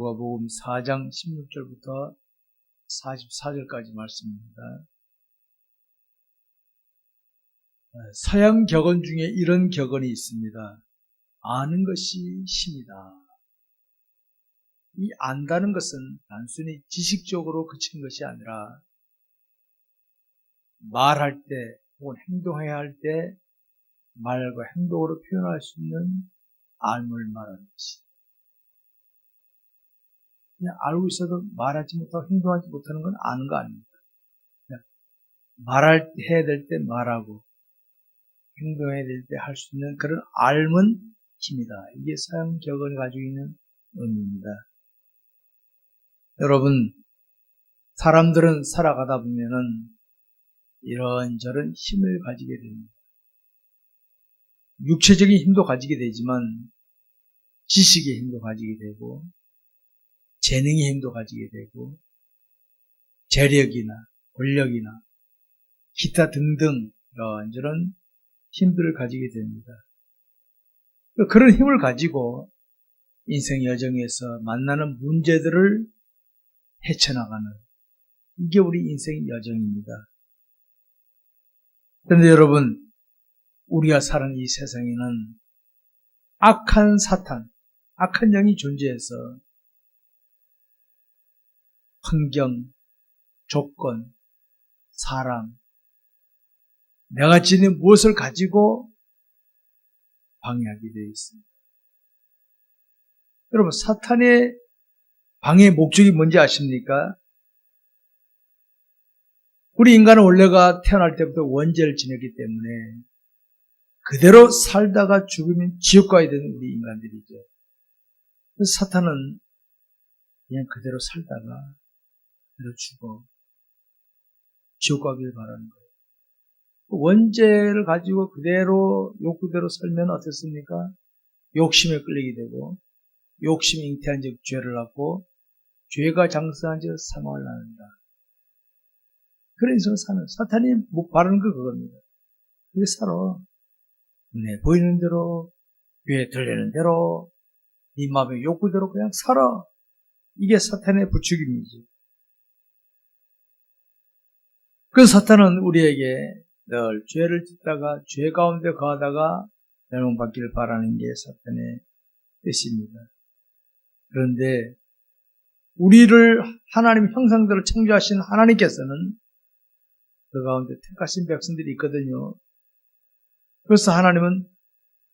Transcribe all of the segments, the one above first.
누가복음 4장 16절부터 44절까지 말씀입니다. 서양 격언 중에 이런 격언이 있습니다. 아는 것이 힘이다. 이 안다는 것은 단순히 지식적으로 그친 것이 아니라 말할 때 혹은 행동해야 할 때 말과 행동으로 표현할 수 있는 알을 말하는 것이다. 그냥 알고 있어도 말하지 못하고 행동하지 못하는 건 아는 거 아닙니다. 해야 될 때 말하고 행동해야 될 때 할 수 있는 그런 알은 힘이다. 이게 서양 격언이 가지고 있는 의미입니다. 여러분, 사람들은 살아가다 보면은 이런저런 힘을 가지게 됩니다. 육체적인 힘도 가지게 되지만 지식의 힘도 가지게 되고 재능의 힘도 가지게 되고 재력이나 권력이나 기타 등등 이런저런 힘들을 가지게 됩니다. 그런 힘을 가지고 인생 여정에서 만나는 문제들을 헤쳐나가는 이게 우리 인생 여정입니다. 그런데 여러분, 우리가 사는 이 세상에는 악한 사탄, 악한 영이 존재해서 환경, 조건, 사람, 내가 지닌 무엇을 가지고 방해하게 되어 있습니다. 여러분, 사탄의 방해의 목적이 뭔지 아십니까? 우리 인간은 원래가 태어날 때부터 원죄를 지녔기 때문에 그대로 살다가 죽으면 지옥 가야 되는 우리 인간들이죠. 그래서 사탄은 그냥 그대로 살다가 그대로 죽어 지옥 가길 바라는 거예요. 원죄를 가지고 그대로 욕구대로 살면 어떻습니까? 욕심에 끌리게 되고 욕심이 잉태한 즉 죄를 낳고 죄가 장수한 즉 사망을 낳는다. 그래서 사는 사탄이 바라는 거 그겁니다. 그게 살아. 눈에 보이는 대로 귀에 들리는 대로 네 마음의 욕구대로 그냥 살아. 이게 사탄의 부추김이지. 그 사탄은 우리에게 늘 죄를 짓다가 죄 가운데 거하다가 멸망받기를 바라는 게 사탄의 뜻입니다. 그런데 우리를 하나님 형상대로 창조하신 하나님께서는 그 가운데 택하신 백성들이 있거든요. 그래서 하나님은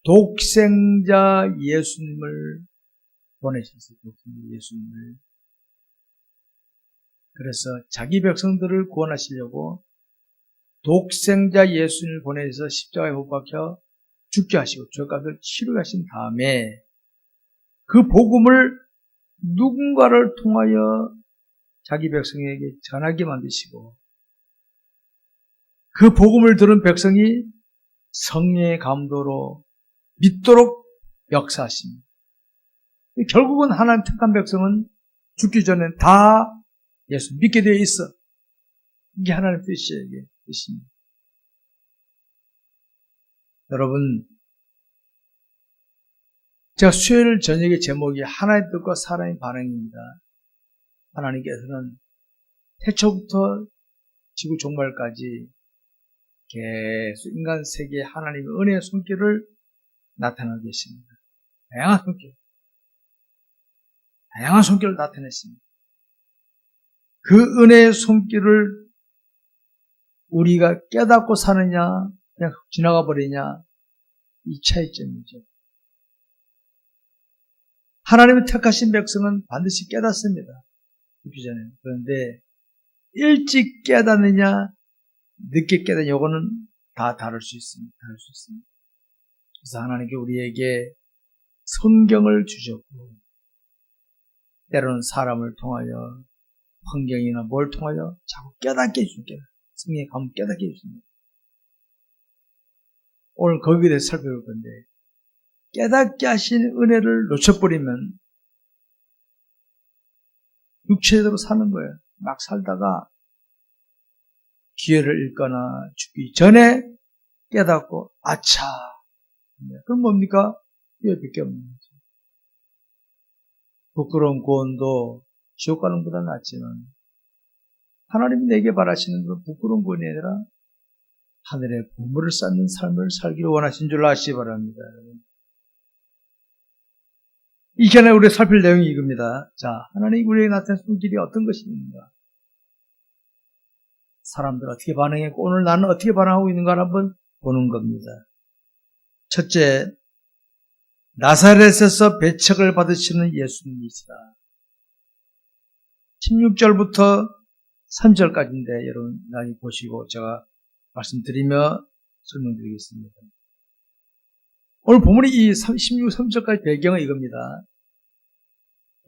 독생자 예수님을 보내셨어요. 독생자 예수님을. 그래서 자기 백성들을 구원하시려고 독생자 예수님을 보내서 십자가에 못 박혀 죽게 하시고 죄값을 치르게 하신 다음에 그 복음을 누군가를 통하여 자기 백성에게 전하게 만드시고 그 복음을 들은 백성이 성령의 감도로 믿도록 역사하십니다. 결국은 하나님 택한 백성은 죽기 전에 다 예수 믿게 되어 있어. 이게 하나님의 뜻이에요. 뜻입니다. 여러분, 제가 수요일 저녁의 제목이 하나님의 뜻과 사람의 반응입니다. 하나님께서는 태초부터 지구 종말까지 계속 인간 세계에 하나님의 은혜의 손길을 나타내고 계십니다. 다양한 손길을 나타냈습니다. 그 은혜의 손길을 우리가 깨닫고 사느냐 그냥 지나가 버리냐 이 차이점이죠. 하나님의 택하신 백성은 반드시 깨닫습니다. 죽기 전에. 그런데 일찍 깨닫느냐 늦게 깨닫느냐 이거는 다 다를 수 있습니다. 그래서 하나님께 우리에게 성경을 주셨고 때로는 사람을 통하여 환경이나 뭘 통하여 자꾸 깨닫게 해줍니다. 성경에 가면 깨닫게 해줍니다. 오늘 거기에 대해서 살펴볼 건데 깨닫게 하신 은혜를 놓쳐버리면 육체대로 사는 거예요. 막 살다가 기회를 잃거나 죽기 전에 깨닫고 아차. 그럼 뭡니까? 기회 밖에 없는 거죠. 부끄러운 구원도 지옥 가는 것보다 낫지만 하나님이 내게 바라시는 건 부끄러운 구원이 아니라 하늘의 보물을 쌓는 삶을 살기를 원하신 줄 아시기 바랍니다. 이 시간에 우리가 살필 내용이 이겁니다. 자, 하나님이 우리에게 나타낸 손길이 어떤 것이 있는가? 사람들 어떻게 반응했고 오늘 나는 어떻게 반응하고 있는가를 한번 보는 겁니다. 첫째, 나사렛에서 배척을 받으시는 예수님이시다. 16절부터 3절까지인데 여러분 나중에 보시고 제가 말씀드리며 설명드리겠습니다. 오늘 본문이 이 16, 3절까지 배경은 이겁니다.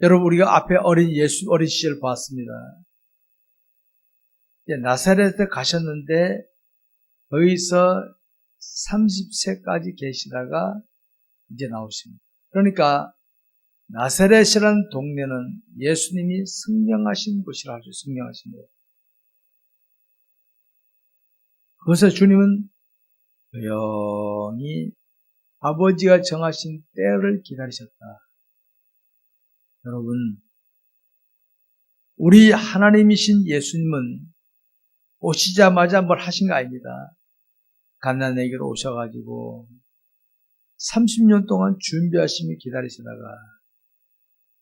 여러분 우리가 앞에 어린 시절 봤습니다. 나사렛에 가셨는데 거기서 30세까지 계시다가 이제 나오십니다. 그러니까 나사렛이라는 동네는 예수님이 승명하신 곳이라 하죠. 승명하신 곳. 그것에 주님은 조용히 아버지가 정하신 때를 기다리셨다. 여러분, 우리 하나님이신 예수님은 오시자마자 뭘 하신 거 아닙니다. 갓난아기로 오셔가지고 30년 동안 준비하시며 기다리시다가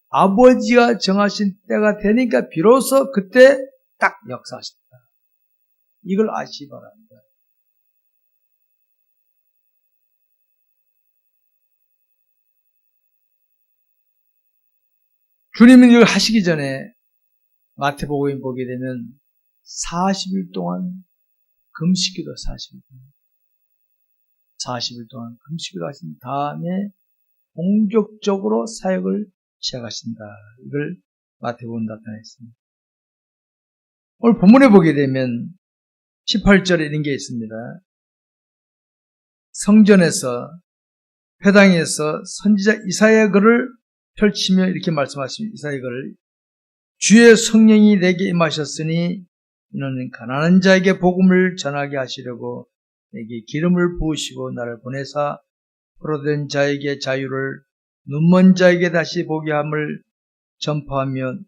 아버지가 정하신 때가 되니까 비로소 그때 딱 역사하셨다. 이걸 아시기 바랍니다. 주님은 이걸 하시기 전에 마태복음 보게 되면 40일 동안 금식기도 40일 동안 금식기도 하신 다음에 본격적으로 사역을 시작하신다. 이걸 마태복음 나타냈습니다. 오늘 본문에 보게 되면 18절에 이런 게 있습니다. 성전에서 회당에서 선지자 이사야 글을 펼치며 이렇게 말씀하십니다. 이사야 글을 주의 성령이 내게 임하셨으니 이는 가난한 자에게 복음을 전하게 하시려고 내게 기름을 부으시고 나를 보내사 포로된 자에게 자유를 눈먼 자에게 다시 보게 함을 전파하며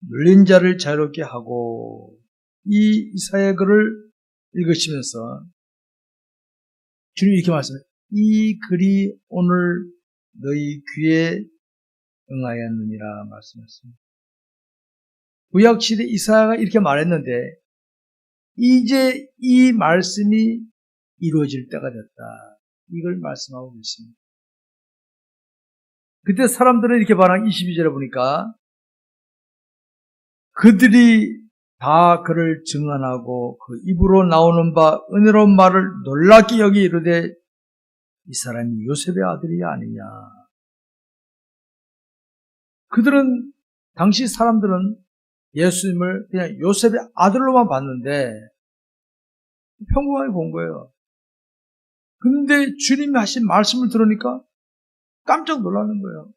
눌린 자를 자유롭게 하고 이 이사야 글을 읽으시면서 주님이 이렇게 말씀해요. 이 글이 오늘 너희 귀에 응하였느니라 말씀하셨습니다. 구약시대 이사야가 이렇게 말했는데 이제 이 말씀이 이루어질 때가 됐다. 이걸 말씀하고 계십니다. 그때 사람들은 이렇게 반응 22절에 보니까 그들이 다 그를 증언하고 그 입으로 나오는 바 은혜로운 말을 놀랍게 여기 이르되 이 사람이 요셉의 아들이 아니냐. 그들은 당시 사람들은 예수님을 그냥 요셉의 아들로만 봤는데 평범하게 본 거예요. 근데 주님이 하신 말씀을 들으니까 깜짝 놀라는 거예요.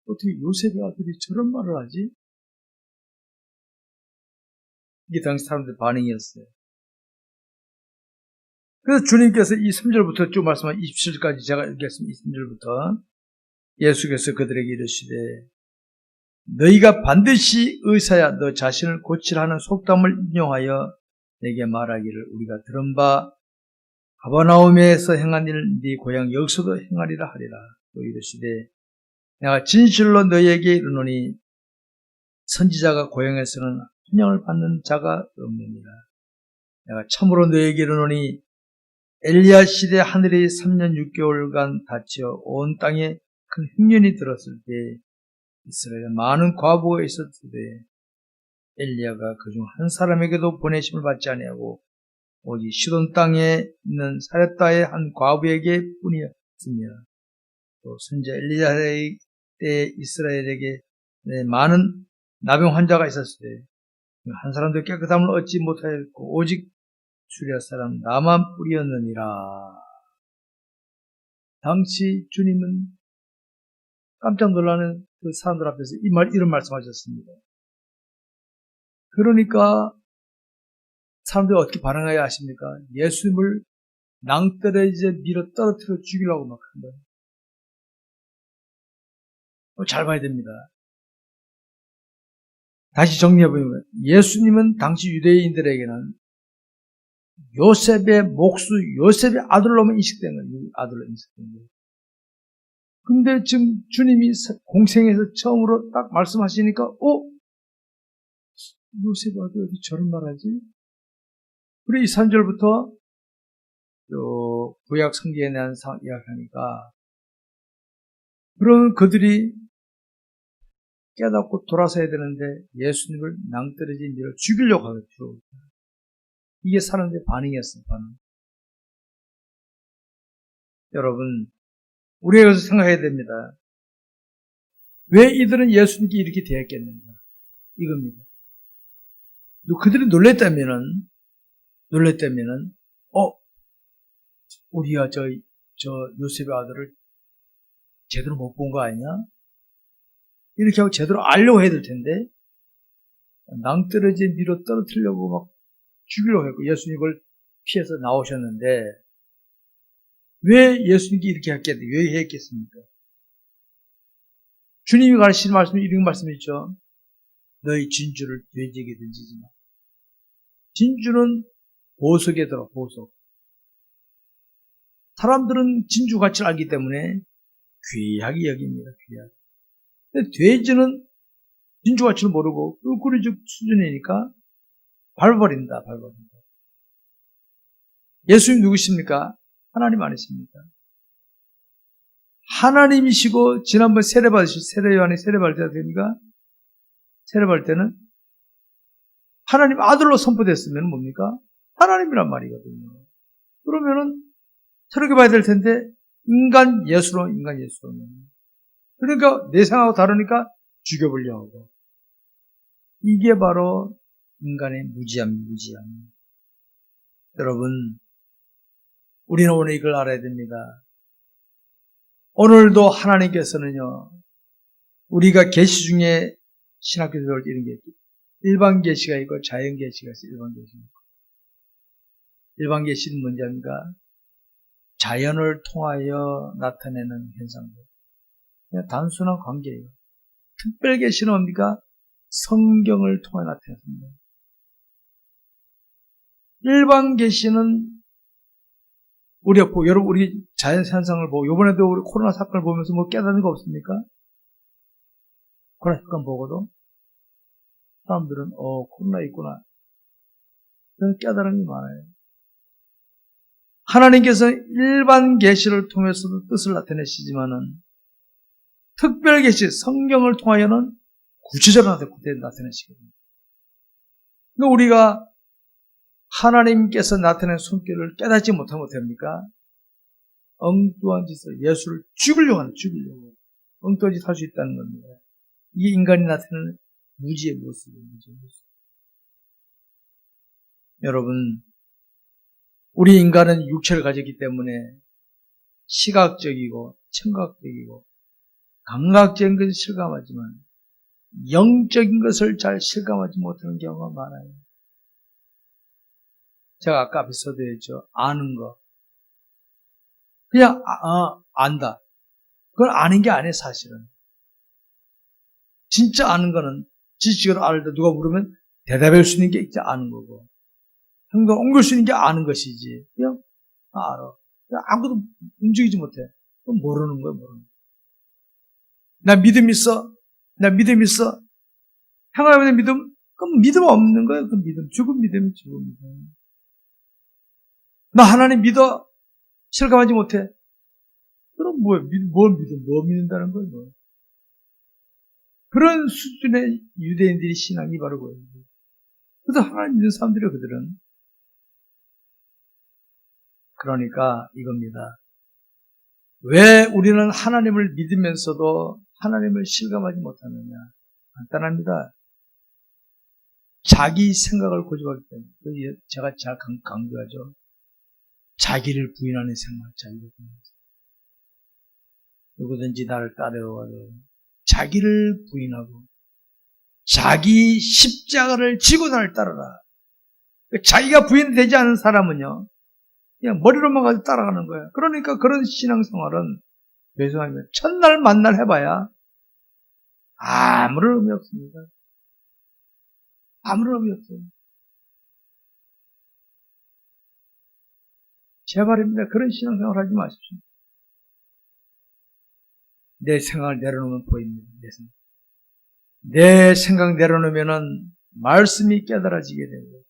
어떻게 요셉의 아들이 저런 말을 하지? 이게 당시 사람들의 반응이었어요. 그래서 주님께서 이 3절부터 쭉 말씀한 27절까지 제가 읽겠습니다. 이 3절부터 예수께서 그들에게 이르시되 너희가 반드시 의사야 너 자신을 고치라 하는 속담을 인용하여 내게 말하기를 우리가 들은 바 가버나움에서 행한 일 네 고향 여기서도 행하리라 하리라. 또 이르시되 내가 진실로 너희에게 이르노니 선지자가 고향에서는 환영을 받는 자가 없느니라. 내가 참으로 너희에게 이르노니 엘리야 시대 하늘이 3년 6개월간 닫혀 온 땅에 큰 흉년이 들었을 때 이스라엘에 많은 과부가 있었으되 엘리야가 그중 한 사람에게도 보내심을 받지 아니하고 오직 시돈 땅에 있는 사렙다의 한 과부에게 뿐이었으며 또 선지자 엘리야의 때 이스라엘에게 많은 나병 환자가 있었을 때 한 사람도 깨끗함을 얻지 못하였고 오직 수리아 사람 나만 뿌리였느니라. 당시 주님은 깜짝 놀라는 그 사람들 앞에서 이런 말씀하셨습니다. 그러니까 사람들이 어떻게 반응해야 아십니까? 예수님을 낭떠러지에 밀어 떨어뜨려 죽이려고 막 한 거예요. 잘 봐야 됩니다. 다시 정리해보면 예수님은 당시 유대인들에게는 요셉의 목수, 요셉의 아들로만 인식된 거예요. 아들로 인식된 거예요. 근데 지금 주님이 공생에서 처음으로 딱 말씀하시니까, 요셉의 아들이 어디 저런 말 하지? 그래, 이 3절부터 구약 성경에 대한 이야기하니까, 그러면 그들이 깨닫고 돌아서야 되는데 예수님을 낭떠러진 일을 죽이려고 하겠죠. 이게 사람들의 반응이었어요, 반응. 여러분, 우리가 여기서 생각해야 됩니다. 왜 이들은 예수님께 이렇게 대했겠는가? 이겁니다. 그들이 놀랬다면은, 우리가 저 요셉의 아들을 제대로 못 본 거 아니냐? 이렇게 하고 제대로 알려고 해야 될 텐데, 낭떠러진 뒤로 떨어뜨리려고 막 죽이려고 했고, 예수님 이걸 피해서 나오셨는데, 왜 예수님께 이렇게 했겠어요? 왜 했겠습니까? 주님이 가르치는 말씀이 이런 말씀이 있죠. 너희 진주를 돼지에게 던지지 마. 진주는 보석에 들어, 보석. 사람들은 진주 가치를 알기 때문에 귀하게 여깁니다, 귀하게. 근데 돼지는 진주 가치를 모르고 꿀꿀이적 수준이니까 밟아버린다. 예수님 누구십니까? 하나님 아니십니까? 하나님이시고, 지난번 요한이 세례받을 때가 됩니까? 세례받을 때는 하나님 아들로 선포됐으면 뭡니까? 하나님이란 말이거든요. 그러면은, 저렇게 봐야 될 텐데, 인간 예수로. 그러니까, 내 생각하고 다르니까 죽여보려고 하고. 이게 바로 인간의 무지함. 여러분, 우리는 오늘 이걸 알아야 됩니다. 오늘도 하나님께서는요, 우리가 계시 중에 신학교에서 배울 때 이런 게 있죠. 일반 계시가 있고 자연 계시가 있어요. 일반 계시는 뭔지 압니까? 자연을 통하여 나타내는 현상들. 그냥 단순한 관계예요. 특별 계시는 뭡니까? 성경을 통해 나타냈습니다. 일반 계시는 여러분, 우리 자연 현상을 보고, 요번에도 우리 코로나 사건을 보면서 뭐 깨닫는 거 없습니까? 코로나 사건 보고도 사람들은, 코로나 있구나. 그런 깨달음이 많아요. 하나님께서 일반 계시를 통해서도 뜻을 나타내시지만은, 특별 계시, 성경을 통하여는 구체적으로 나타내시거든요. 그러니까 우리가 하나님께서 나타낸 손길을 깨닫지 못하면 됩니까? 엉뚱한 짓을, 예수를 죽이려고. 엉뚱한 짓 할 수 있다는 겁니다. 이게 인간이 나타내는 무지의 모습이에요. 여러분, 우리 인간은 육체를 가졌기 때문에 시각적이고 청각적이고 감각적인 것을 실감하지만 영적인 것을 잘 실감하지 못하는 경우가 많아요. 제가 아까 앞에 서두했죠. 아는 거. 그냥 안다. 그건 아는 게 아니에요, 사실은. 진짜 아는 거는 지식으로 알다 누가 물으면 대답할 수 있는 게 진짜 아는 거고, 행동 옮길 수 있는 게 아는 것이지. 그냥 알아. 그냥 아무것도 움직이지 못해. 그건 모르는 거예요, 모르는 거. 나 믿음 있어. 하나님의 믿음? 그럼 믿음 없는 거예요, 그 믿음. 죽은 믿음. 나 하나님 믿어. 실감하지 못해. 그럼 뭘 믿는다는 거예요, 뭐. 그런 수준의 유대인들이 신앙이 바로 그거예요. 그래서 하나님 믿는 사람들이 그들은. 그러니까 이겁니다. 왜 우리는 하나님을 믿으면서도 하나님을 실감하지 못하느냐? 간단합니다. 자기 생각을 고집하기 때문에. 제가 잘 강조하죠. 자기를 부인하는 생각, 자기를 부인하는 생각. 누구든지 나를 따르어와도 자기를 부인하고 자기 십자가를 지고 나를 따르라. 자기가 부인되지 않은 사람은요, 그냥 머리로만 가지고 따라가는 거예요. 그러니까 그런 신앙생활은 죄송합니다. 첫날 만날 해봐야 아무런 의미 없습니다. 아무런 의미 없어요. 제발입니다. 그런 신앙생활 하지 마십시오. 내 생각을 내려놓으면 보입니다. 내 생각 내려놓으면은 말씀이 깨달아지게 되고,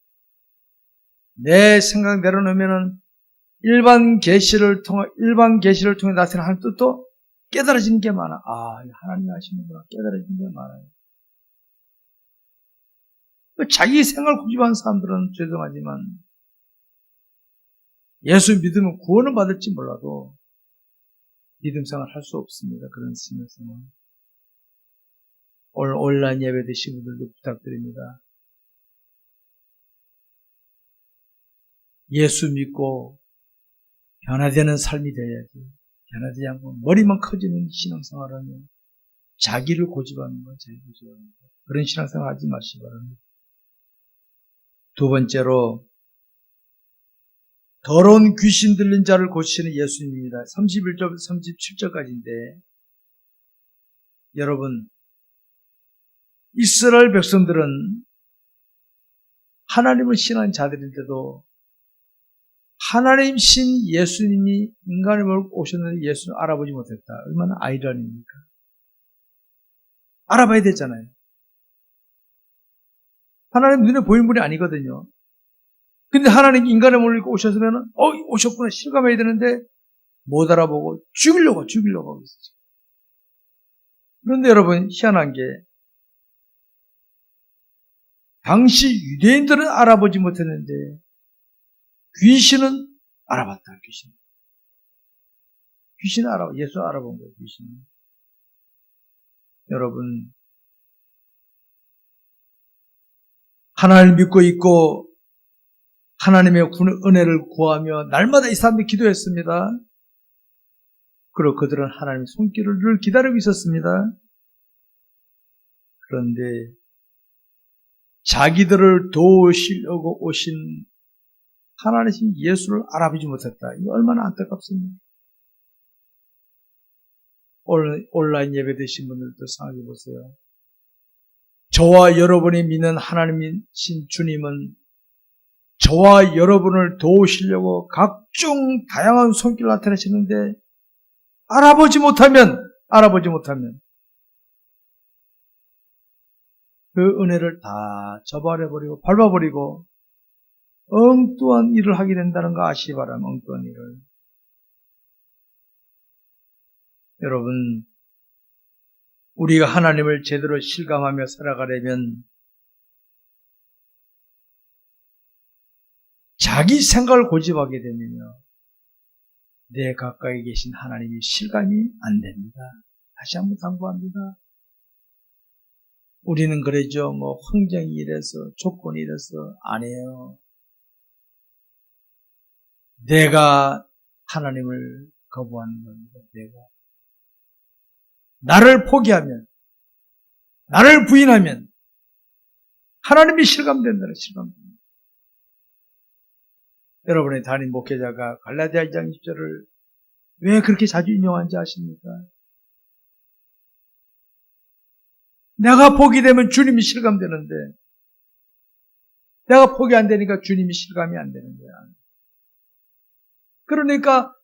내 생각 내려놓으면은 일반 계시를 통해 나타나는 하나님 뜻도 깨달아지는 게 많아. 아, 하나님이 하시는구나. 깨달아지는 게 많아요. 자기 생각을 고집하는 사람들은 죄송하지만 예수 믿으면 구원을 받을지 몰라도 믿음 생활 할 수 없습니다. 그런 신앙 생활. 오늘 온라인 예배 드신 분들도 부탁드립니다. 예수 믿고 변화되는 삶이 되어야지. 변화되지 않고 머리만 커지는 신앙생활은 자기를 고집하는 거예요. 자기 고집하는 거. 그런 신앙생활 하지 마시기 바랍니다. 두 번째로 더러운 귀신 들린 자를 고치시는 예수님입니다. 31절, 37절까지인데 여러분, 이스라엘 백성들은 하나님을 신한 자들인데도 하나님 신 예수님이 인간의 몸을 오셨는데 예수를 알아보지 못했다. 얼마나 아이러니입니까? 알아봐야 되잖아요. 하나님 눈에 보이는 분이 아니거든요. 근데 하나님 인간의 몸을 입고 오셨으면 오셨구나 실감해야 되는데 못 알아보고 죽이려고 하고 있었죠. 그런데 여러분, 희한한 게 당시 유대인들은 알아보지 못했는데 귀신은 알아봤다. 귀신은 예수 알아본 거예요. 귀신은. 여러분, 하나님을 믿고 있고 하나님의 은혜를 구하며 날마다 이 사람들이 기도했습니다. 그리고 그들은 하나님의 손길을 늘 기다리고 있었습니다. 그런데 자기들을 도우시려고 오신 하나님 예수를 알아보지 못했다. 이거 얼마나 안타깝습니까? 온라인 예배 드신 분들도 생각해 보세요. 저와 여러분이 믿는 하나님이신 주님은 저와 여러분을 도우시려고 각종 다양한 손길을 나타내시는데 알아보지 못하면 그 은혜를 다 저버려버리고 밟아버리고 엉뚱한 일을 하게 된다는 거 아시기 바랍니다. 엉뚱한 일을. 여러분, 우리가 하나님을 제대로 실감하며 살아가려면 자기 생각을 고집하게 되면요, 내 가까이 계신 하나님이 실감이 안 됩니다. 다시 한번 당부합니다. 우리는 그러죠. 환경이 이래서, 조건이 이래서 안 해요. 내가 하나님을 거부하는 겁니다. 나를 포기하면, 나를 부인하면 하나님이 실감된다는 실감됩니다. 여러분의 담임 목회자가 갈라디아 2장 10절을 왜 그렇게 자주 인용하는지 아십니까? 내가 포기되면 주님이 실감되는데 내가 포기 안 되니까 주님이 실감이 안 되는 거야. 그러니까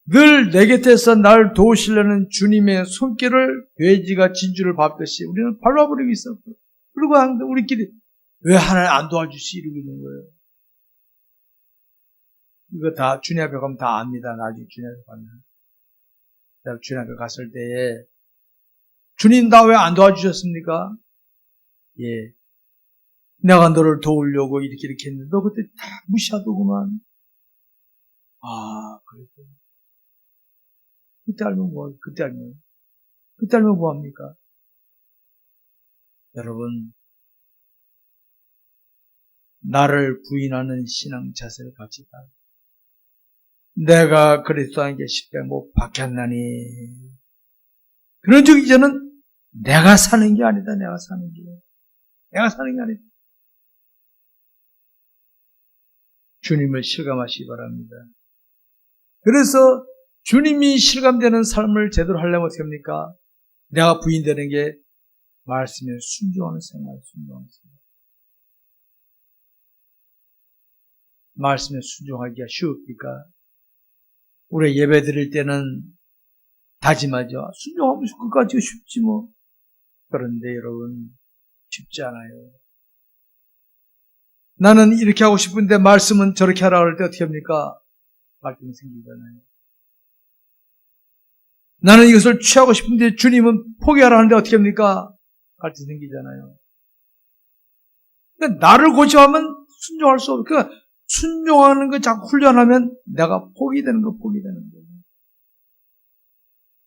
늘 내 곁에서 날 도우시려는 주님의 손길을 돼지가 진주를 밟듯이 우리는 밟아버리고 있었고, 그리고 우리끼리 왜 하나님 안 도와주시 이러고 있는 거예요. 이거 다 주님 앞에 가면 다 압니다. 나중에 주님 앞에 가면. 내가 주님 앞에 갔을 때에 주님 나 왜 안 도와주셨습니까? 예, 내가 너를 도우려고 이렇게 했는데 너 그때 다 무시하더구만. 아, 그랬구나. 그때 알면 뭐합니까? 여러분, 나를 부인하는 신앙 자세를 가지다. 내가 그리스도 안에 십자가에 못 박혔나니. 그런 적 이제는 내가 사는 게 아니다. 내가 사는 게 아니다. 주님을 실감하시기 바랍니다. 그래서 주님이 실감되는 삶을 제대로 하려면 어떻게 합니까? 내가 부인되는 게 말씀에 순종하는 생활, 순종하는 생활. 말씀에 순종하기가 쉬웁니까? 우리 예배 드릴 때는 다짐하죠. 순종하면 끝까지 쉽지 뭐. 그런데 여러분, 쉽지 않아요. 나는 이렇게 하고 싶은데 말씀은 저렇게 하라 그럴 때 어떻게 합니까? 갈등이 생기잖아요. 나는 이것을 취하고 싶은데 주님은 포기하라 하는데 어떻게 합니까? 갈등이 생기잖아요. 그러니까 나를 고집하면 순종할 수 없고, 그러니까 순종하는 거 자꾸 훈련하면 내가 포기되는 거예요.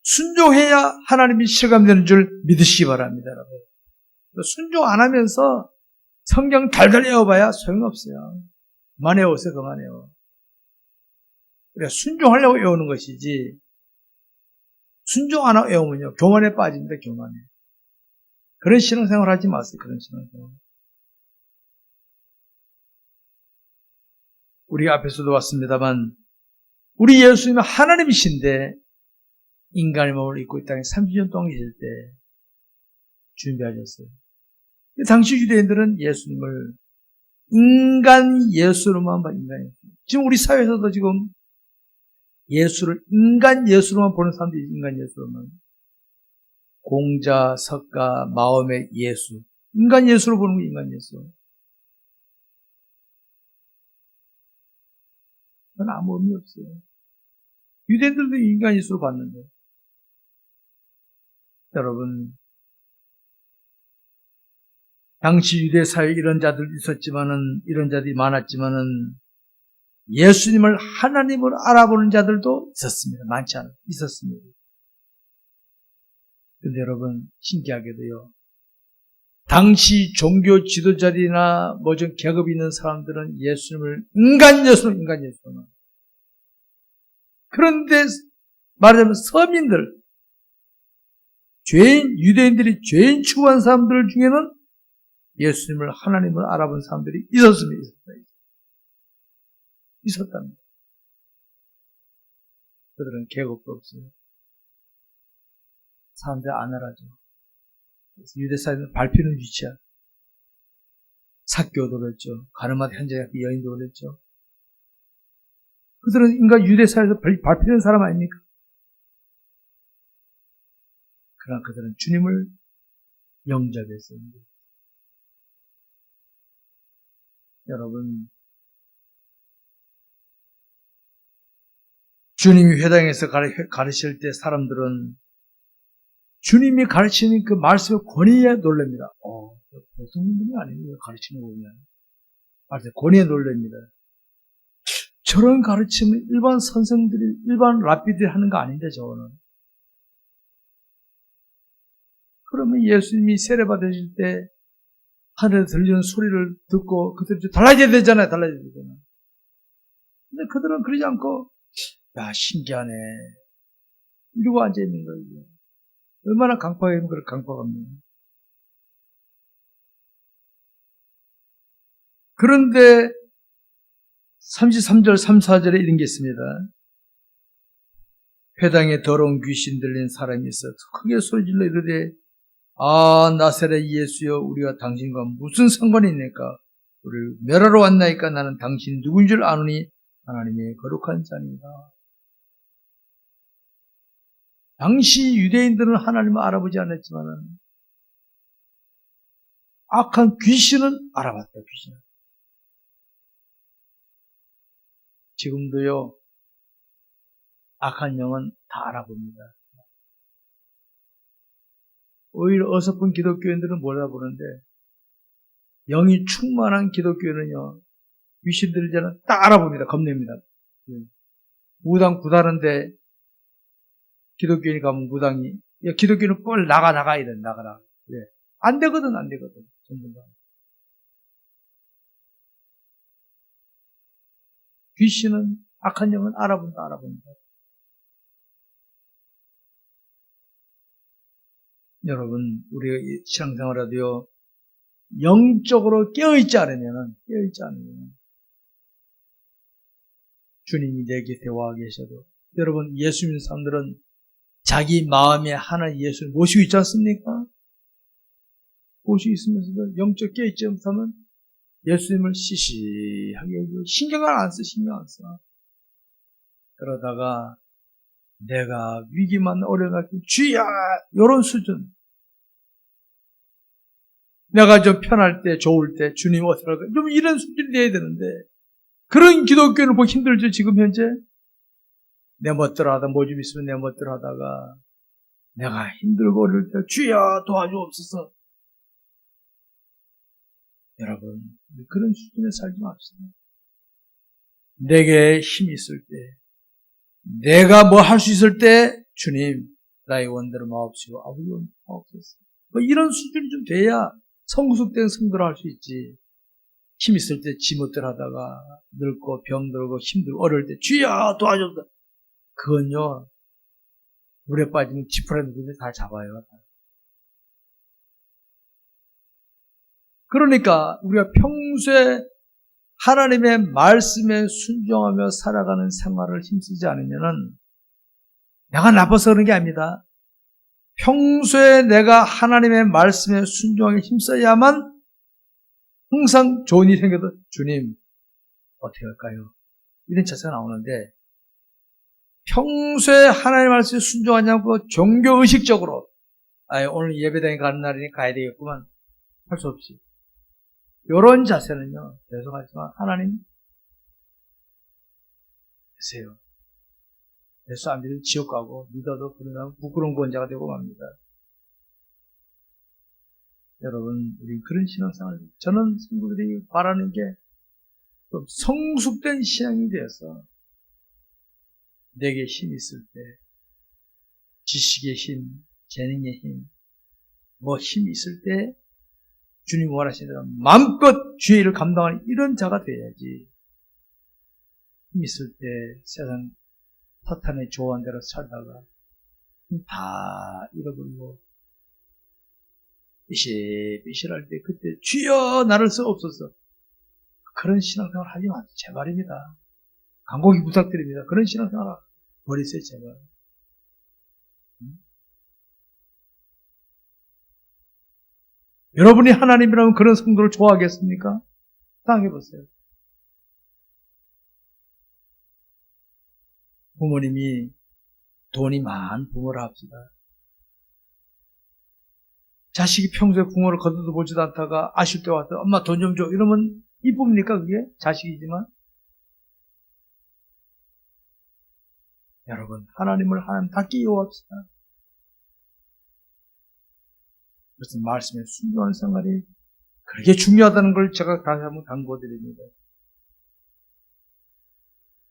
순종해야 하나님이 실감되는 줄 믿으시기 바랍니다, 여러분. 순종 안 하면서 성경 달달 외워봐야 소용없어요. 그만 외우세요, 그만 외워. 그래, 순종하려고 외우는 것이지, 순종 안 하고 외우면요, 교만에 빠집니다, 교만에. 그런 신앙생활 하지 마세요, 그런 신앙생활. 우리가 앞에서도 왔습니다만, 우리 예수님은 하나님이신데, 인간의 몸을 입고 이 땅에 30년 동안 계실 때 준비하셨어요. 당시 유대인들은 예수님을 인간 예수로만 봐, 인간 예수. 지금 우리 사회에서도 지금 예수를 인간 예수로만 보는 사람들이 인간 예수로만. 공자, 석가, 마음의 예수. 인간 예수로 보는 거 인간 예수. 그건 아무 의미 없어요. 유대인들도 인간 예수로 봤는데. 여러분, 당시 유대 사회에 이런 자들 있었지만은, 이런 자들이 많았지만은, 예수님을 하나님으로 알아보는 자들도 있었습니다. 많지 않아요. 있었습니다. 근데 여러분, 신기하게도요, 당시 종교 지도자들이나 뭐 좀 계급 있는 사람들은 예수님을 인간 예수로만. 그런데 말하자면 서민들, 유대인들이 죄인 취급한 사람들 중에는 예수님을 하나님을 알아본 사람들이 있었습니다. 있었답니다. 그들은 계급도 없어요. 사람들 안 알아죠. 유대 사회는 발표는 위치야. 삭교도 그랬죠. 가늠한 현재의 여인도 그랬죠. 그들은 인간 유대 사회에서 발표된 사람 아닙니까? 그러나 그들은 주님을 영접했어요. 여러분, 주님이 회당에서 가르칠 때 사람들은 주님이 가르치는 그 말씀의 권위에 놀랍니다. 보통 분이 아니에요. 가르치는 거 보면. 권위에 놀랍니다. 저런 가르침은 일반 선생들이, 일반 랍비들이 하는 거 아닌데, 저거는. 그러면 예수님이 세례 받으실 때 하늘에 들리는 소리를 듣고 그들이 달라져야 되잖아요. 근데 그들은 그러지 않고, 야, 신기하네. 이러고 앉아있는 거예요. 얼마나 강팍하면 그렇게 강팍합니까? 그런데 33절, 34절에 이런 게 있습니다. 회당에 더러운 귀신 들린 사람이 있어 크게 소리질러 이르되 나사렛 예수여 우리가 당신과 무슨 상관이 있니까 우리를 멸하러 왔나이까 나는 당신이 누군 줄 아노니 하나님의 거룩한 자니라. 당시 유대인들은 하나님을 알아보지 않았지만은 악한 귀신은 알아봤다. 귀신은. 지금도요 악한 영은 다 알아봅니다. 오히려 어설픈 기독교인들은 몰라보는데 영이 충만한 기독교인은요 귀신들 이제는 딱 알아봅니다. 겁냅니다. 무당 구다는데 기독교인이 가면 무당이 기독교인은 꼴 나가 이래 나가라. 안 되거든. 전부 다. 귀신은 악한 영은 알아본다. 여러분, 우리가 신앙생활에도요, 영적으로 깨어있지 않으면, 주님이 내 곁에 와 계셔도, 여러분, 예수 믿는 사람들은 자기 마음에 하나님 예수를 모시고 있지 않습니까? 소식이 있으면서도 영적 깨있지 못하면 예수님을 시시하게 신경을 안 써, 신경 안 써. 그러다가 내가 위기만 어려날 때 주야 이런 수준. 내가 좀 편할 때 좋을 때 주님 어떡할까 좀 이런 수준이 돼야 되는데 그런 기독교를 보기 힘들죠 지금 현재. 내 멋대로 하다 뭐 좀 있으면 내 멋대로 하다가 내가 힘들고 어려울 때 주야 도와주옵소서. 여러분 그런 수준에 살지 맙시다. 내게 힘이 있을 때 내가 뭐 할 수 있을 때 주님 나의 원대로 마옵시고 아버지 원대로 마옵소서. 뭐 이런 수준이 좀 돼야 성숙된 성도를 할 수 있지. 힘 있을 때 지 못대로 하다가 늙고 병들고 힘들고 어려울 때 주야 도와줘서 그건요 물에 빠지면 지푸라기 눈에 다 잡아요. 그러니까 우리가 평소에 하나님의 말씀에 순종하며 살아가는 생활을 힘쓰지 않으면은 내가 나빠서 그런 게 아닙니다. 평소에 내가 하나님의 말씀에 순종하게 힘써야만 항상 좋은 일이 생겨도 주님 어떻게 할까요? 이런 자세가 나오는데 평소에 하나님의 말씀에 순종하지 않고 종교의식적으로 오늘 예배당에 가는 날이니 가야 되겠구만 할 수 없이 이런 자세는요 죄송하지만 하나님 계세요. 예수 안 믿으면 지옥 가고 믿어도 그러면 부끄러운 권자가 되고 맙니다. 여러분 우리 그런 신앙생활 저는 성도들이 바라는 게 좀 성숙된 신앙이 되어서 내게 힘이 있을 때 지식의 힘, 재능의 힘, 뭐 힘이 있을 때 주님 원하시는 대로 마음껏 주의 일을 감당하는 이런 자가 돼야지. 힘 있을 때 세상 사탄의 조언 대로 살다가 다 잃어버리고 삐실삐실할 때 그때 주여 나를 쓰옵소서. 그런 신앙생활 하지 마세요. 제발입니다. 간곡히 부탁드립니다. 그런 신앙생활 버리세요. 제발. 여러분이 하나님이라면 그런 성도를 좋아하겠습니까? 생각해보세요. 부모님이 돈이 많은 부모를 합시다. 자식이 평소에 부모를 거들떠 보지도 않다가 아실 때 와서 엄마 돈 좀 줘 이러면 이쁩니까 그게? 자식이지만 여러분 하나님을 하나님답게 이용합시다. 그래서 말씀에 순종하는 생활이 그렇게 중요하다는 걸 제가 다시 한번 강조드립니다.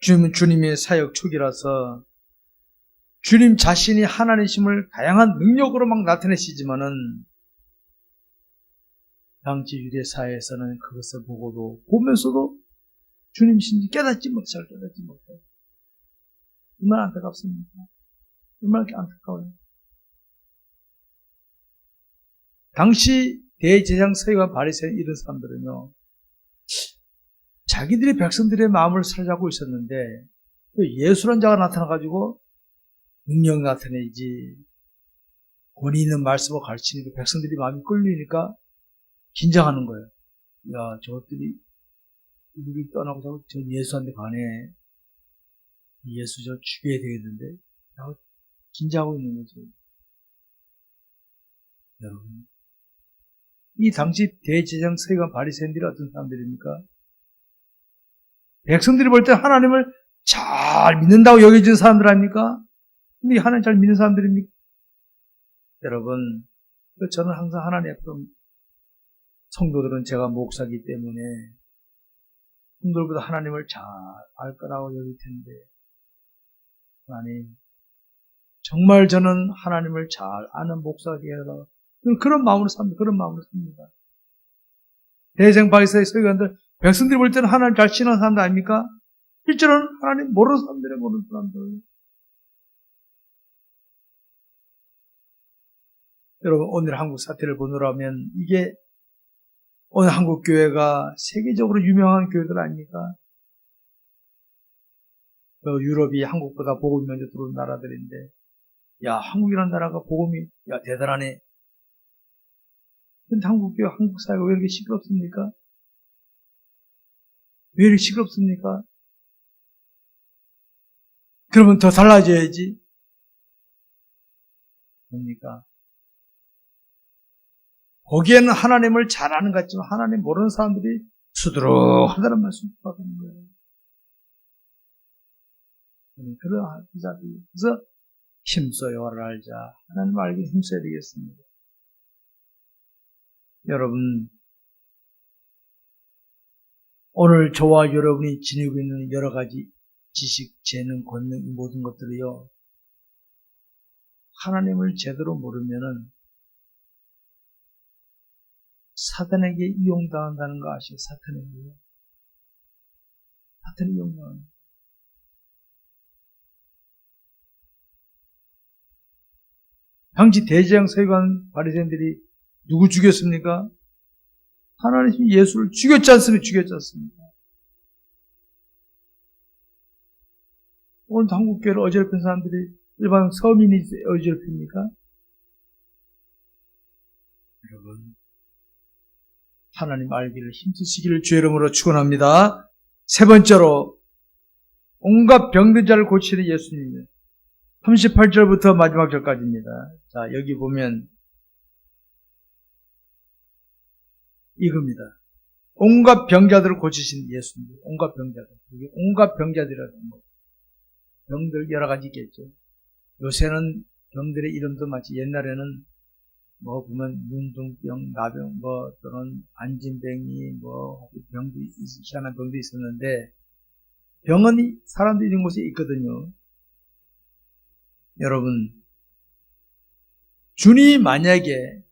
주님은 주님의 사역 초기라서 주님 자신이 하나님이심을 다양한 능력으로 막 나타내시지만은 당시 유대 사회에서는 그것을 보고도 보면서도 주님이신지 깨닫지 못해 잘 깨닫지 못해. 얼마나 안타깝습니까? 얼마나 안타까워요. 당시 대제사장 서기관 바리새인 이런 사람들은요 자기들이 백성들의 마음을 사로잡고 있었는데 예수란 자가 나타나가지고 능력 나타내지 권위 있는 말씀을 가르치니까 백성들이 마음이 끌리니까 긴장하는 거예요. 야 저것들이 우리 떠나고 자꾸 저 예수한테 가네. 예수 저 죽여야 되겠는데 라고 긴장하고 있는 거죠. 여러분 이 당시 대제사장 서기관 바리새인들이 어떤 사람들입니까? 백성들이 볼 때 하나님을 잘 믿는다고 여겨지는 사람들 아닙니까? 근데 하나님 잘 믿는 사람들입니까? 여러분 저는 항상 하나님 앞으로 성도들은 제가 목사이기 때문에 성도들보다 하나님을 잘 알 거라고 여길 텐데 하나님 정말 저는 하나님을 잘 아는 목사가 되어라 그런 마음으로 삽니다. 그런 마음으로 삽니다. 대제사장 바리새인 서기관들 백성들이 볼 때는 하나님 잘 신하는 사람들 아닙니까? 실제로는 하나님 모르는 사람들이에요. 모르는 사람들. 여러분 오늘 한국 사태를 보느라면 이게 오늘 한국 교회가 세계적으로 유명한 교회들 아닙니까? 유럽이 한국보다 복음이 먼저 들어온 나라들인데 야 한국이라는 나라가 복음이 야 대단하네. 근데 한국교회, 한국 사회가 왜 이렇게 시끄럽습니까? 왜 이렇게 시끄럽습니까? 그러면 더 달라져야지. 뭡니까? 보기에는 하나님을 잘 아는 것 같지만 하나님 모르는 사람들이 수두룩하다는 말씀을 받는 거예요. 그래서 힘써 여호와를 알자. 하나님을 알기 힘써야 되겠습니다. 여러분, 오늘 저와 여러분이 지니고 있는 여러 가지 지식, 재능, 권능, 이 모든 것들이요, 하나님을 제대로 모르면은 사탄에게 이용당한다는 거 아시죠? 사탄에게. 사탄이 이용당한다. 당시 대제양 서기관 바리새인들이 누구 죽였습니까? 하나님이 예수를 죽였지 않습니까? 오늘 한국교회를 어지럽힌 사람들이 일반 서민이 어지럽힙니까? 여러분, 하나님 알기를 힘쓰시기를 주의 이름으로 축원합니다. 세 번째로, 온갖 병든 자를 고치는 예수님입니다. 38절부터 마지막 절까지입니다. 자, 여기 보면 이겁니다. 온갖 병자들을 고치신 예수님. 온갖 병자들. 여기 온갖 병자들이라는 거. 병들 여러 가지 있겠죠. 요새는 병들의 이름도 마치 옛날에는 뭐 보면 문둥병, 나병, 뭐 또는 안진뱅이, 뭐 병도 희한한 병도 있었는데 병은 사람들이 있는 곳에 있거든요. 여러분, 주님이 만약에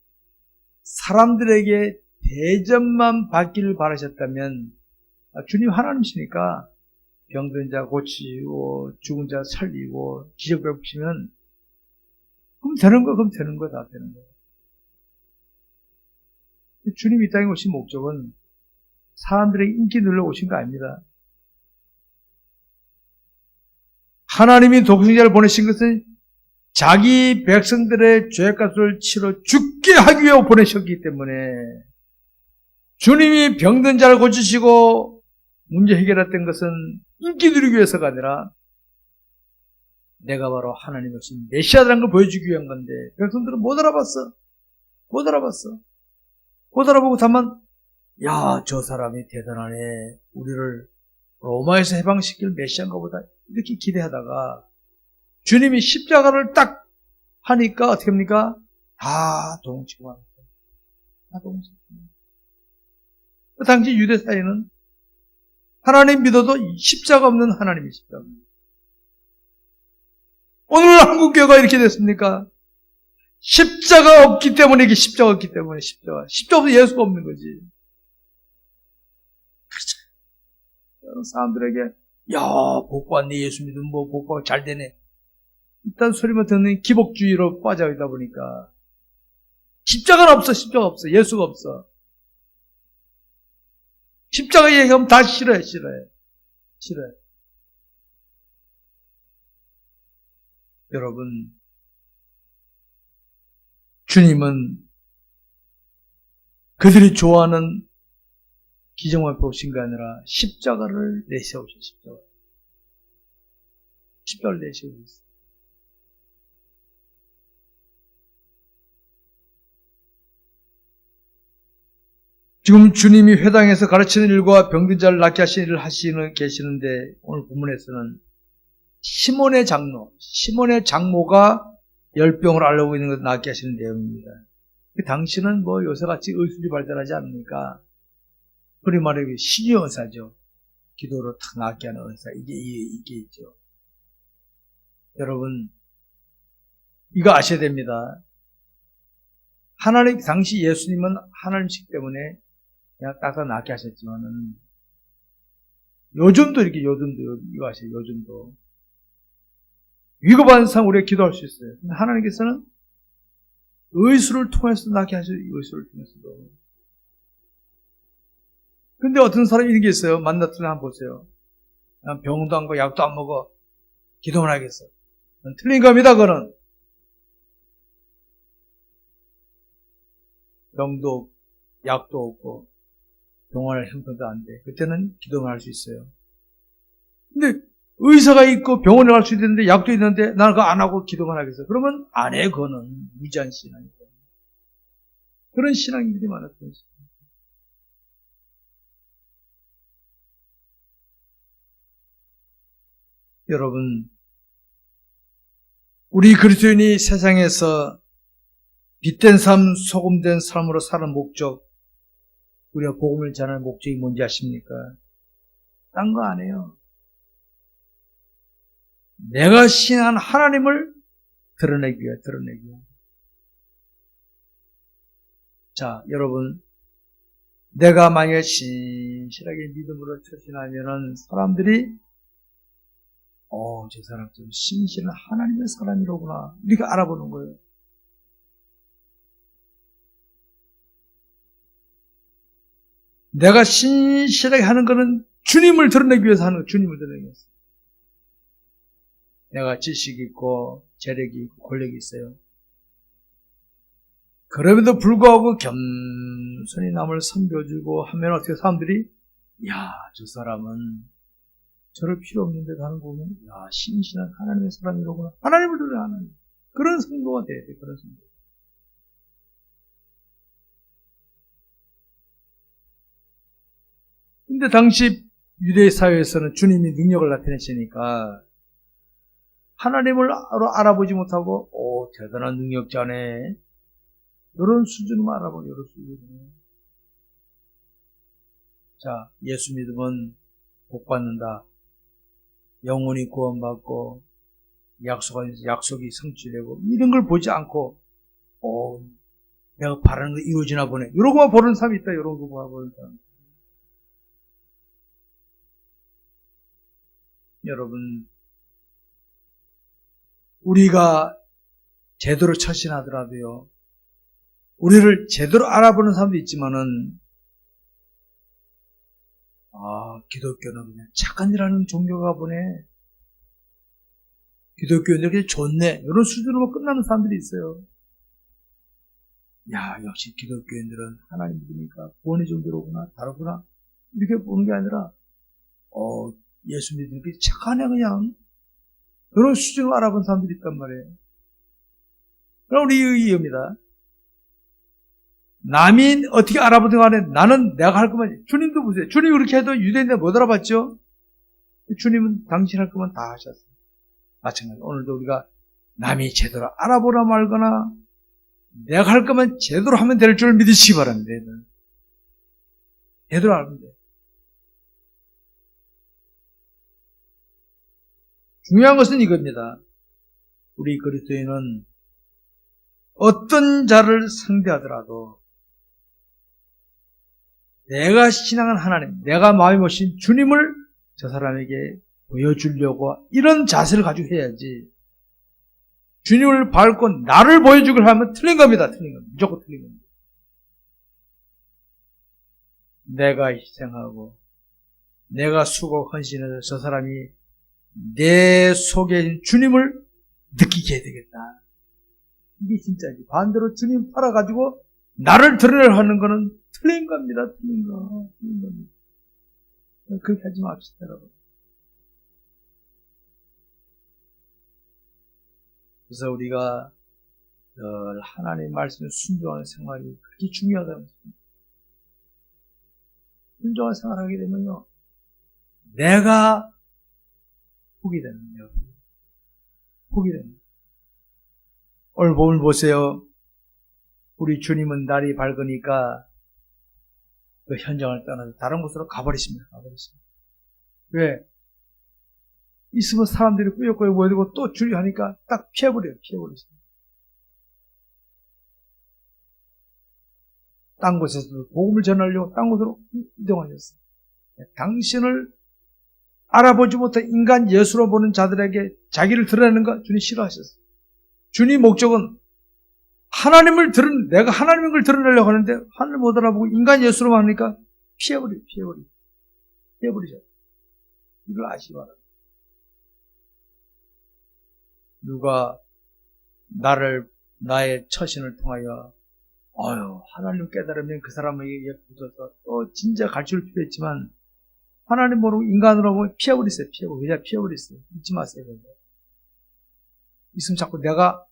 사람들에게 대접만 받기를 바라셨다면, 주님 하나님이시니까 병든 자 고치고 죽은 자 살리고 기적 베푸시면 그럼 되는 거 다 되는 거예요. 주님이 이 땅에 오신 목적은 사람들에게 인기 눌러 오신 거 아닙니다. 하나님이 독생자를 보내신 것은 자기 백성들의 죄값을 치러 죽게 하기 위해 보내셨기 때문에 주님이 병든 자를 고치시고 문제 해결했던 것은 인기 누리기 위해서가 아니라 내가 바로 하나님 오신 메시아라는 걸 보여주기 위한 건데 백성들은 못 알아봤어. 못 알아보고 다만 야, 저 사람이 대단하네. 우리를 로마에서 해방시킬 메시아인가 보다 이렇게 기대하다가 주님이 십자가를 딱 하니까 어떻게 합니까? 다 동치고 합니다. 다 동치고. 그 당시 유대 사회는 하나님 믿어도 십자가 없는 하나님이 십자가. 오늘 한국교회가 이렇게 됐습니까? 십자가 없기 때문에 이게 십자가 없기 때문에 십자가 없어 예수가 없는 거지. 그렇죠. 사람들에게 야, 복 받네. 예수 믿으면 뭐 복 받고 잘 되네. 일단 소리만 듣는 기복주의로 빠져 있다 보니까 십자가는 없어. 예수가 없어. 십자가 얘기하면 다 싫어해. 여러분, 주님은 그들이 좋아하는 기정만 보신 게 아니라 십자가를 내세우셨어요. 십자가를 내세우셨어요. 지금 주님이 회당에서 가르치는 일과 병든 자를 낫게 하시는 일을 계시는데 오늘 본문에서는 시몬의 장모가 열병을 앓고 있는 것을 낫게 하시는 내용입니다. 당시는 뭐 요새같이 의술이 발달하지 않으니까 그리 말하면 신의 의사죠. 기도로 탁 낫게 하는 의사. 이게 있죠. 여러분, 이거 아셔야 됩니다. 하나님, 당시 예수님은 하나님이시기 때문에 그냥 딱 낫게 하셨지만은, 요즘도 이거 아세요? 요즘도. 위급한 상황 우리가 기도할 수 있어요. 근데 하나님께서는 의술을 통해서 낫게 하셔요. 의술을 통해서도. 근데 어떤 사람이 이런 게 있어요. 만났더니 한번 보세요. 난 병도 안 고 약도 안 먹어. 기도만 하겠어. 틀린 겁니다, 그거는. 병도 약도 없고 병원을 형편도 안 돼. 그때는 기도만 할 수 있어요. 근데 의사가 있고 병원에 갈 수 있는데 약도 있는데 나는 그거 안 하고 기도만 하겠어. 그러면 안 해. 그거는 무지한 신앙이고. 그런 신앙인들이 많았던 것입니다. 여러분, 우리 그리스도인이 세상에서 빛된 삶, 소금된 삶으로 사는 목적, 우리가 복음을 전하는 목적이 뭔지 아십니까? 딴 거 안 해요. 내가 신한 하나님을 드러내기 위해, 드러내기 위해. 자, 여러분, 내가 만약에 신실하게 믿음으로 처신하면은 사람들이 저 사람 좀 신실한 하나님의 사람이로구나 이렇게 알아보는 거예요. 내가 신실하게 하는 거는 주님을 드러내기 위해서 하는 거예요. 주님을 드러내기 위해서. 내가 지식이 있고 재력이 있고 권력이 있어요. 그럼에도 불구하고 겸손히 남을 섬겨주고 하면 어떻게 사람들이 야, 저 사람은 저럴 필요 없는데 하는 거 보면 야, 신실한 하나님의 사람이로구나. 하나님을 드러내는 그런 성도가 돼야 돼. 그런 성도. 근데 당시 유대 사회에서는 주님이 능력을 나타내시니까 하나님을 알아보지 못하고 대단한 능력자네. 이런 수준만 알아보고 이런 수준으로. 자, 예수 믿으면 복 받는다. 영혼이 구원받고 약속이 성취되고 이런 걸 보지 않고 내가 바라는 거 이루어지나 보네. 이런 거만 보는 사람이 있다. 이런 거만 보는 사람. 여러분, 우리가 제대로 처신하더라도요. 우리를 제대로 알아보는 사람도 있지만은 기독교는 그냥 착한 일 하는 종교가 보네. 기독교인들이 좋네. 이런 수준으로 끝나는 사람들이 있어요. 야, 역시 기독교인들은 하나님 믿으니까 구원의 종교로구나. 다르구나. 이렇게 보는 게 아니라 예수 믿으니까 착하네 그냥. 이런 수준으로 알아본 사람들이 있단 말이에요. 그럼 우리 의의입니다. 남이 어떻게 알아보든 간에 나는 내가 할 것만. 주님도 보세요. 주님이 그렇게 해도 유대인들 못 알아봤죠? 주님은 당신 할 것만 다 하셨어요. 마찬가지로 오늘도 우리가 남이 제대로 알아보나 말거나 내가 할 것만 제대로 하면 될 줄 믿으시기 바랍니다. 제대로 알면 돼요. 중요한 것은 이겁니다. 우리 그리스도인은 어떤 자를 상대하더라도 내가 신앙한 하나님, 내가 마음에 모신 주님을 저 사람에게 보여주려고 이런 자세를 가지고 해야지. 주님을 밟고 나를 보여주기를 하면 틀린 겁니다. 틀린 겁니다. 무조건 틀린 겁니다. 내가 희생하고 내가 수고 헌신해서 저 사람이 내 속에 있는 주님을 느끼게 해야 되겠다. 이게 진짜지. 반대로 주님 팔아가지고 나를 드러내려 하는 거는 틀린 겁니다. 틀린 겁니다. 그렇게 하지 맙시다, 여러분. 그래서 우리가 늘 하나님 말씀에 순종하는 생활이 그렇게 중요하다는 것입니다. 순종하는 생활을 하게 되면요, 내가 복이 됩니다. 복이 됩니다. 오늘 보세요. 우리 주님은 날이 밝으니까 그 현장을 떠나서 다른 곳으로 가버리십니다. 왜? 있으면 사람들이 꾸역꾸역 모여들고 또 줄이 하니까 딱 피해버려요. 딴 곳에서도 복음을 전하려고 딴 곳으로 이동하셨어요. 당신을 알아보지 못한 인간 예수로 보는 자들에게 자기를 드러내는 거 주님 싫어하셨어요. 주님 목적은 내가 하나님인 걸 드러내려고 하는데 하나님을 못 알아보고 인간 예수로만 하니까 피해버리죠. 이걸 아시기 바랍니다. 누가 나의 처신을 통하여 하나님 깨달으면 그 사람에게 붙어서 또 진짜 가르칠 필요 있지만 하나님 모르고 인간으로 피해버리세요. 그냥 피해버리세요. 잊지 마세요. 있으면 자꾸 내가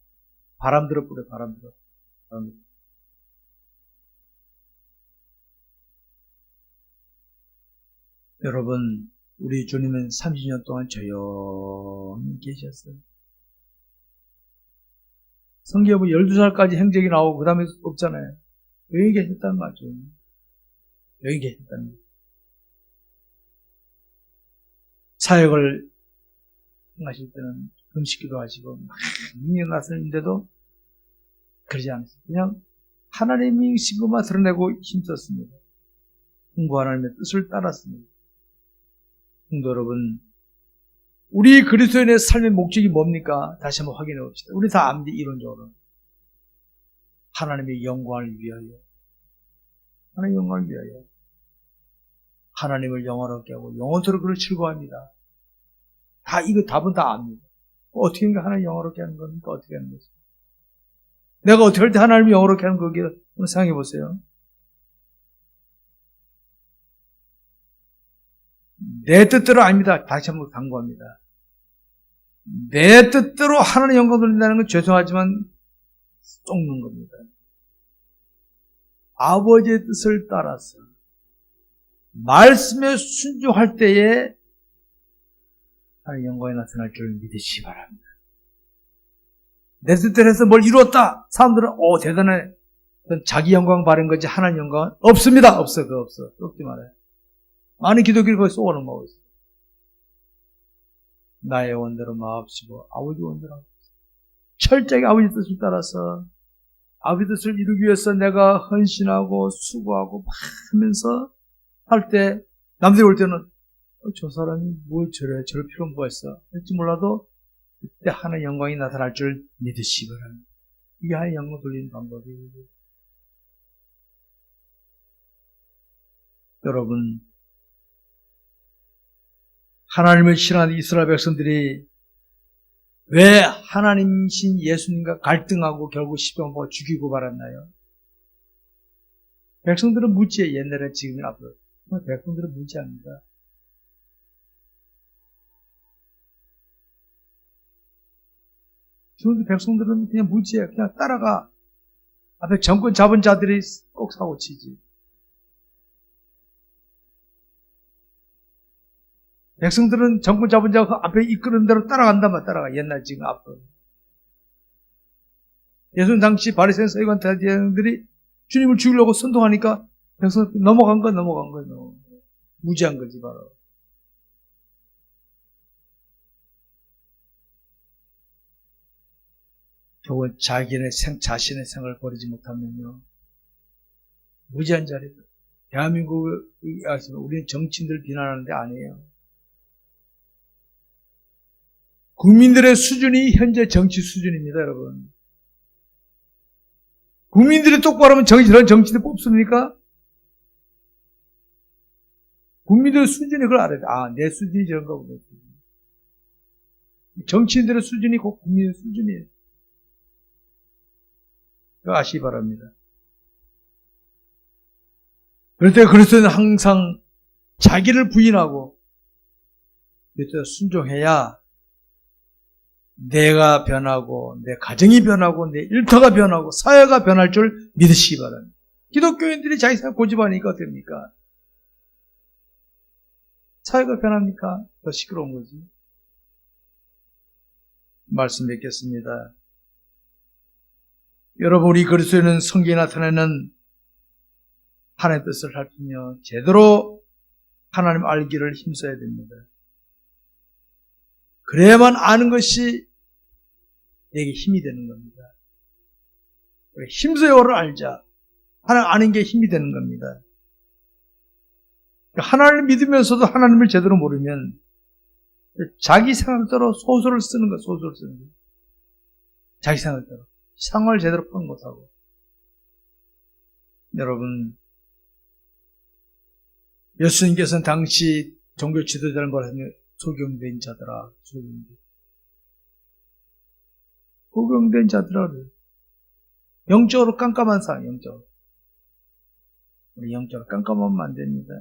바람 들어 뿌려, 바람 들어. 여러분, 우리 주님은 30년 동안 조용히 계셨어요. 성경에 보면 12살까지 행적이 나오고 그 다음에 없잖아요. 여기 계셨단 말이죠. 여기 계셨다는 거예요. 사역을 하실 때는 금식기도 하시고 능력 나서는데도 그러지 않으세요. 그냥 하나님이 신 것만 드러내고 힘썼습니다. 성부 하나님의 뜻을 따랐습니다. 성도 여러분, 우리 그리스도인의 삶의 목적이 뭡니까? 다시 한번 확인해 봅시다. 우리 다 압니다. 이론적으로. 하나님의 영광을 위하여. 하나님의 영광을 위하여. 하나님을 영원하게 하고 영원토록 그를 즐거워합니다. 이거 답은 다 압니다. 어떻게 하나님 영원하게 하는 겁니까? 어떻게 하는 거죠? 내가 어떻게 할 때 하나님이 영원하게 하는 거기에 한번 생각해 보세요. 내 뜻대로 아닙니다. 다시 한번 강조합니다. 내 뜻대로 하나님 영광 돌린다는 건 죄송하지만 쫓는 겁니다. 아버지의 뜻을 따라서 말씀에 순종할 때에 하나님 영광이 나타날 줄 믿으시기 바랍니다. 내 뜻대로 해서 뭘 이루었다. 사람들은 대단해. 자기 영광 바른 거지 하나님 영광은 없습니다. 없어. 그거 없어. 쫓지 말아요. 많은 기독교를 거기 쏘아놓은 거고 있어요. 나의 원대로 마옵시고 아버지 원대로 철저하게 아버지 뜻을 따라서 아버지 뜻을 이루기 위해서 내가 헌신하고 수고하고 막 하면서 할 때 남들이 올 때는 저 사람이 뭘 저럴 필요는 뭐가 있어 할지 몰라도 그때 하나님의 영광이 나타날 줄 믿으시기 바랍니다. 이게 하나님의 영광 돌리는 방법이에요. 여러분, 하나님을 신하는 이스라엘 백성들이 왜 하나님이신 예수님과 갈등하고 결국 십자가에 죽이고 말았나요? 백성들은 무지해. 옛날에 지금이나 앞으로. 백성들은 무지합니다. 지금 백성들은 그냥 무지해. 그냥 따라가. 앞에 정권 잡은 자들이 꼭 사고치지. 백성들은 정권 잡은 자가 앞에 이끄는 대로 따라간단 말이야. 따라가. 옛날 지금 앞으로. 예수님 당시 바리새인 서기관 대제사장들이 주님을 죽이려고 선동하니까 백성들 넘어간 거예요. 무지한 거지 바로. 결국 자신의 생을 버리지 못하면요. 무지한 자리다. 대한민국에 우리는 정치인들 비난하는 데 아니에요. 국민들의 수준이 현재 정치 수준입니다, 여러분. 국민들이 똑바로 하면 저런 정치인들 뽑습니까? 국민들의 수준이 그걸 알아야 돼. 내 수준이 저런 거구나. 정치인들의 수준이 곧 국민의 수준이에요. 그거 아시기 바랍니다. 그럴 때 그리스도는 항상 자기를 부인하고 그래서 순종해야 내가 변하고 내 가정이 변하고 내 일터가 변하고 사회가 변할 줄 믿으시기 바랍니다. 기독교인들이 자기 생각 고집하니까 어떻습니까? 사회가 변합니까? 더 시끄러운 거지. 말씀 뵙겠습니다. 여러분, 우리 그리스도인은 성경에 나타내는 하나님의 뜻을 살피며 제대로 하나님 알기를 힘써야 됩니다. 그래야만 아는 것이 내게 힘이 되는 겁니다. 우리 힘써요를 알자. 하나님 아는 게 힘이 되는 겁니다. 하나님을 믿으면서도 하나님을 제대로 모르면 자기 생각대로 소설을 쓰는 거, 소설을 쓰는 거. 자기 생각대로. 상황을 제대로 파악 못하고. 여러분, 예수님께서는 당시 종교 지도자를 말하면 소경된 자들아, 소경된 자들아. 그래요. 영적으로 깜깜한 상황, 영적으로. 우리 영적으로 깜깜하면 안 됩니다.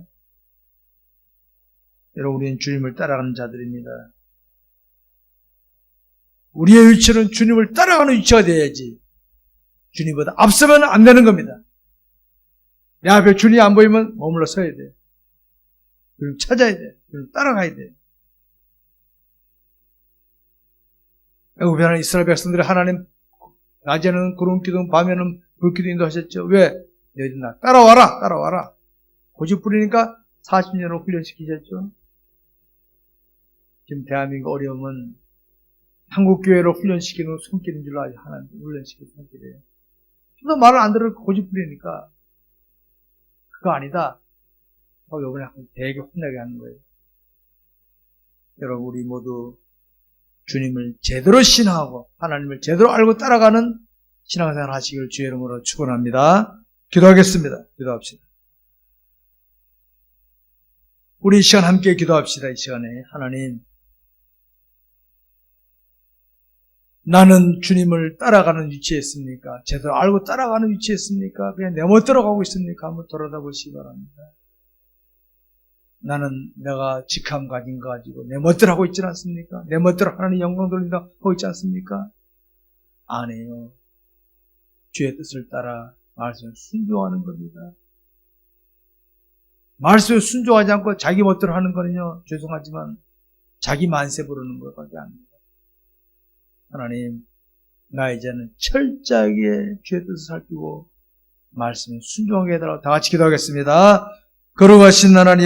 여러분, 우리는 주님을 따라가는 자들입니다. 우리의 위치는 주님을 따라가는 위치가 되어야지. 주님보다 앞서면 안 되는 겁니다. 내 앞에 주님이 안 보이면 머물러 서야 돼. 주님 찾아야 돼. 주님 따라가야 돼. 애굽에 이스라엘 백성들이 하나님 낮에는 구름기둥, 밤에는 불기둥 인도하셨죠. 왜? 너희들 나 따라와라, 따라와라. 고집 부리니까 40년을 훈련시키셨죠. 지금 대한민국 어려움은 한국교회로 훈련시키는 손길인 줄 알아요. 하나님 훈련시키는 손길이에요. 또 말을 안 들어 고집 부리니까 그거 아니다. 요번에 되게 혼나게 하는 거예요. 여러분, 우리 모두 주님을 제대로 신앙하고 하나님을 제대로 알고 따라가는 신앙생활 하시길 주의 이름으로 축원합니다. 기도하겠습니다. 기도합시다. 우리 이 시간 함께 기도합시다. 이 시간에 하나님, 나는 주님을 따라가는 위치에 있습니까? 제대로 알고 따라가는 위치에 있습니까? 그냥 내 멋대로 가고 있습니까? 한번 돌아다보시기 바랍니다. 나는 내가 직함 가진 거 가지고 내 멋대로 하고 있지 않습니까? 내 멋대로 하나님 영광 돌린다 하고 있지 않습니까? 아니에요. 주의 뜻을 따라 말씀을 순종하는 겁니다. 말씀에 순종하지 않고 자기 멋대로 하는 거는요, 죄송하지만 자기 만세 부르는 것밖에 안 돼요. 하나님, 나 이제는 철저하게 주의 뜻을 살피고 말씀에 순종하게 해달라고 다 같이 기도하겠습니다. 거룩하신 하나님,